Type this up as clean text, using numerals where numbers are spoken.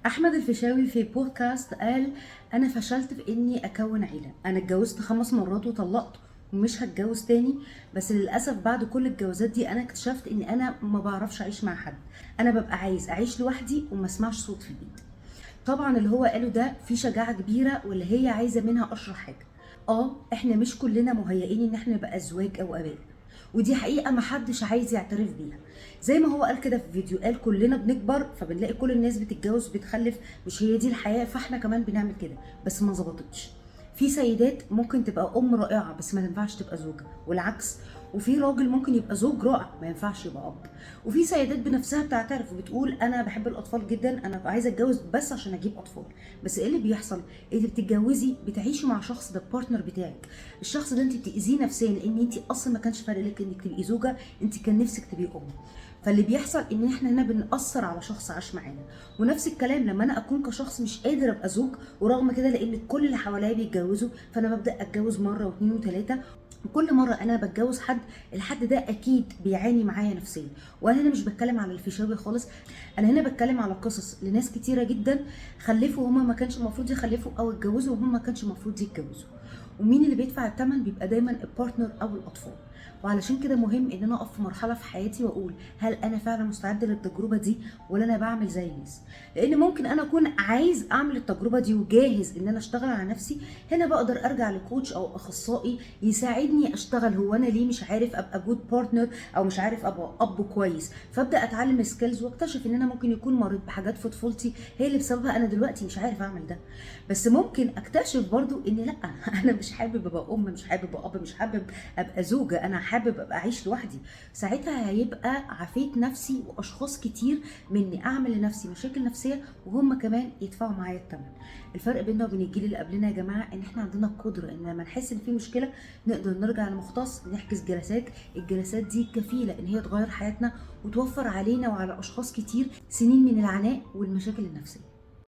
احمد الفيشاوي في بودكاست قال: انا فشلت في اني اكون عيله. انا اتجوزت 5 مرات وطلقت ومش هتجوز تاني. بس للاسف بعد كل الجوازات دي انا اكتشفت ان انا ما بعرفش اعيش مع حد. انا ببقى عايز اعيش لوحدي وما اسمعش صوت في البيت. طبعا اللي هو قاله ده في شجاعه كبيره، واللي هي عايزه منها اشرح حاجه. احنا مش كلنا مهيئين ان احنا نبقى ازواج او اباء، ودي حقيقه محدش عايز يعترف بيها. زي ما هو قال كده في فيديو، قال كلنا بنكبر فبنلاقي كل الناس بتتجوز بتخلف، مش هي دي الحياه، فاحنا كمان بنعمل كده. بس ما ظبطتش. في سيدات ممكن تبقى ام رائعه بس ما تنفعش تبقى زوجه، والعكس. وفي راجل ممكن يبقى زوج رائع ما ينفعش يبقى اب. وفي سيدات بنفسها بتعترف وبتقول: انا بحب الاطفال جدا، انا عايزه اتجوز بس عشان اجيب اطفال. بس ايه اللي بيحصل؟ انت بتتجوزي بتعيشي مع شخص، ده البارتنر بتاعك. الشخص ده انت بتاذيه نفسيا، لان انت اصلا ما كانش فارق لك انك تبقي زوجه، انت كان نفسك تبقي ام. فاللي بيحصل ان احنا هنا بنأثر على شخص عاش معانا. ونفس الكلام لما انا اكون كشخص مش قادر ابقى زوج، ورغم كده لان كل اللي حواليا بيتجوزوا، فانا ببدا اتجوز مره واثنين وثلاثه. وكل مره انا بتجوز حد، الحد ده اكيد بيعاني معايا نفسيا. وانا هنا مش بتكلم على الفيشاوي خالص، انا هنا بتكلم على قصص لناس كتيره جدا خلفوا وهم ما كانش المفروض يخلفوا، او اتجوزوا وهم ما كانش المفروض يتجوزوا. ومين اللي بيدفع الثمن؟ بيبقى دايما البارتنر او الاطفال. وعلشان كده مهم ان انا اقف في مرحله في حياتي واقول: هل انا فعلا مستعده للتجربه دي، ولا انا بعمل زي الناس؟ لان ممكن انا اكون عايز اعمل التجربه دي وجاهز ان انا اشتغل على نفسي. هنا بقدر ارجع لكوتش او اخصائي يساعدني اشتغل. هو انا ليه مش عارف ابقى جود بارتنر، او مش عارف ابقى اب كويس؟ فابدا اتعلم سكيلز واكتشف ان انا ممكن يكون مريت بحاجات في طفولتي هي اللي بسببها انا دلوقتي مش عارف اعمل ده. بس ممكن اكتشف برضو ان لا، انا مش حابب ابقى ام، مش حابب ابقى اب، مش حابب ابقى زوجه، انا حابب ابقى اعيش لوحدي. ساعتها هيبقى عافيت نفسي واشخاص كتير من اني اعمل لنفسي مشاكل نفسيه، وهم كمان يدفعوا معايا الثمن. الفرق بيننا وبين الجيل اللي قبلنا يا جماعه ان احنا عندنا القدره ان لما نحس ان في مشكله نقدر نرجع لمختص، نحجز جلسات. الجلسات دي كفيله ان هي تغير حياتنا وتوفر علينا وعلى اشخاص كتير سنين من العناء والمشاكل النفسيه.